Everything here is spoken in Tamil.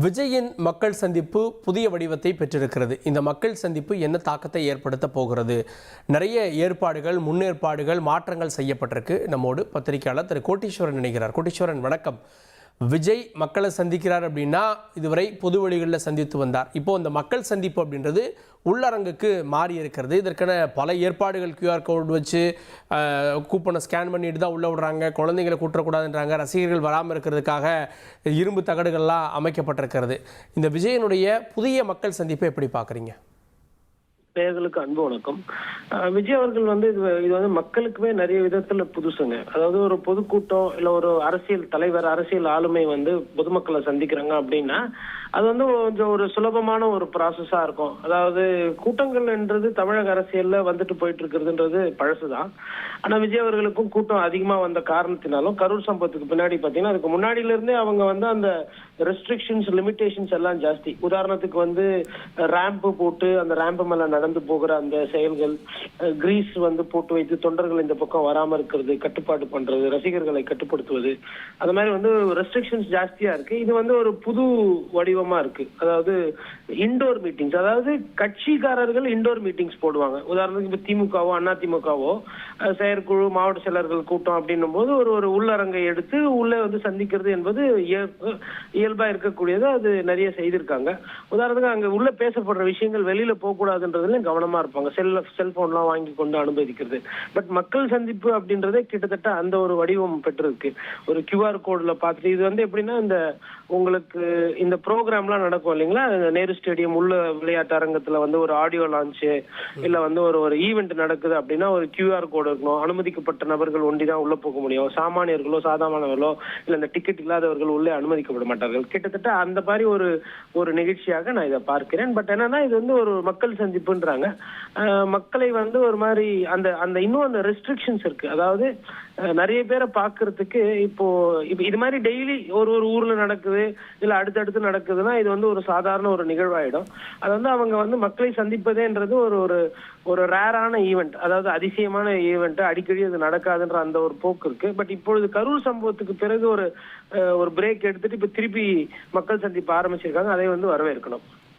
விஜயின் மக்கள் சந்திப்பு புதிய வடிவத்தை பெற்றிருக்கிறது. இந்த மக்கள் சந்திப்பு என்ன தாக்கத்தை ஏற்படுத்த போகிறது? நிறைய ஏற்பாடுகள், முன்னேற்பாடுகள், மாற்றங்கள் செய்யப்பட்டிருக்கு. நம்மோடு பத்திரிகையாளர் திரு கோட்டீஸ்வரன் இணைகிறார். கோட்டீஸ்வரன் வணக்கம். விஜய் மக்களை சந்திக்கிறார் அப்படின்னா இதுவரை பொது வழிகளில் சந்தித்து வந்தார். இப்போ இந்த மக்கள் சந்திப்பு அப்படின்றது உள்ளரங்குக்கு மாறி இருக்கிறது. இதற்கான பல ஏற்பாடுகள் QR கோட் வச்சு கூப்பனை ஸ்கேன் பண்ணிட்டு தான் உள்ள விடுறாங்க. குழந்தைங்களை கூட்டக்கூடாதுன்றாங்க. ரசிகர்கள் வராமல் இருக்கிறதுக்காக இரும்பு தகடுகள்லாம் அமைக்கப்பட்டிருக்கிறது. இந்த விஜயனுடைய புதிய மக்கள் சந்திப்பை எப்படி பார்க்குறீங்க? நேயர்களுக்கு அன்பு வணக்கம். விஜய் அவர்கள் இது வந்து மக்களுக்குமே நிறைய விதத்துல புதுசுங்க. அதாவது ஒரு பொதுக்கூட்டம் இல்ல ஒரு அரசியல் தலைவர், அரசியல் ஆளுமை பொதுமக்களை சந்திக்கிறாங்க அப்படின்னா அது கொஞ்சம் ஒரு சுலபமான ஒரு ப்ராசஸா இருக்கும். அதாவது கூட்டங்கள் என்றது தமிழக அரசியல்ல போயிட்டு இருக்கிறதுன்றது பழசுதான். ஆனா விஜய் அவர்களுக்கும் கூட்டம் அதிகமா வந்த காரணத்தினாலும் கரூர் சம்பவத்துக்கு பின்னாடி பாத்தீங்கன்னா அதுக்கு முன்னாடியில இருந்தே அவங்க அந்த ரெஸ்ட்ரிக்ஷன்ஸ், லிமிடேஷன்ஸ் எல்லாம் ஜாஸ்தி. உதாரணத்துக்கு ரேம்ப் போட்டு அந்த ரேம்ப் மேல நடந்து போகிற அந்த செயல்கள், கிரீஸ் போட்டு வைத்து தொண்டர்கள் இந்த பக்கம் வராம இருக்கிறது, கட்டுப்பாடு பண்றது, ரசிகர்களை கட்டுப்படுத்துவது, அந்த மாதிரி ரெஸ்ட்ரிக்ஷன்ஸ் ஜாஸ்தியா இருக்கு. இது ஒரு புது வடிவமா இருக்கு. அதாவது இண்டோர் மீட்டிங்ஸ், அதாவது கட்சிக்காரர்கள் இண்டோர் மீட்டிங்ஸ் போடுவாங்க. உதாரணத்துக்கு இப்ப திமுகவோ அதிமுகவோ செயற்குழு, மாவட்ட செயலர்கள் கூட்டம் அப்படின்னும் போது ஒரு உள்ளரங்கை எடுத்து உள்ளே சந்திக்கிறது என்பது இயல்பா இருக்கக்கூடியது. அது நிறைய செய்திருக்காங்க. உதாரணத்துக்கு அங்க உள்ள பேசப்படுற விஷயங்கள் வெளியில போக கூடாதுன்றதுல கவனமா இருப்பாங்க. செல்போன்லாம் வாங்கி கொண்டு அனுமதிக்கிறது. பட் மக்கள் சந்திப்பு அப்படின்றதே கிட்டத்தட்ட அந்த ஒரு வடிவம் பெற்றிருக்கு. ஒரு QR கோட்ல பார்த்துட்டு இது எப்படின்னா உங்களுக்கு இந்த ப்ரோக்ராம்லாம் நடக்கும் இல்லைங்களா, நேரு ஸ்டேடியம் உள்ள விளையாட்டு அரங்கத்துல ஒரு ஆடியோ லான்ச் இல்ல ஒரு ஈவெண்ட் நடக்குது அப்படின்னா ஒரு QR கோடு இருக்கணும். அனுமதிக்கப்பட்ட நபர்கள் ஒண்டிதான் உள்ள போக முடியும். சாமானியர்களோ சாதாரணவர்களோ இல்ல இந்த டிக்கெட் இல்லாதவர்கள் உள்ளே அனுமதிக்கப்பட மாட்டார்கள். கிட்டத்தட்ட அந்த மாதிரி ஒரு நிகழ்ச்சியாக நான் இதை பார்க்கிறேன். பட் என்னன்னா இது ஒரு மக்கள் சந்திப்புன்றாங்க. மக்களை ஒரு மாதிரி அந்த இன்னும் அந்த ரெஸ்ட்ரிக்ஷன்ஸ் இருக்கு. அதாவது நிறைய பேரை பாக்குறதுக்கு இப்போ இது மாதிரி டெய்லி ஒரு ஊர்ல நடக்குது இல்ல அடுத்தடுத்து நடக்குதுன்னா இது ஒரு சாதாரண ஒரு நிகழ்வாயிடும். அது அவங்க மக்களை சந்திப்பதேன்றது ஒரு ரேரான ஈவெண்ட், அதாவது அதிசயமான ஈவெண்ட். அடிக்கடி அது நடக்காதுன்ற அந்த ஒரு போக்கு இருக்கு. பட் இப்பொழுது கரூர் சம்பவத்துக்கு பிறகு ஒரு பிரேக் எடுத்துட்டு இப்ப திருப்பி மக்கள் சந்திப்பு ஆரம்பிச்சிருக்காங்க. அதை வரவேற்கணும்.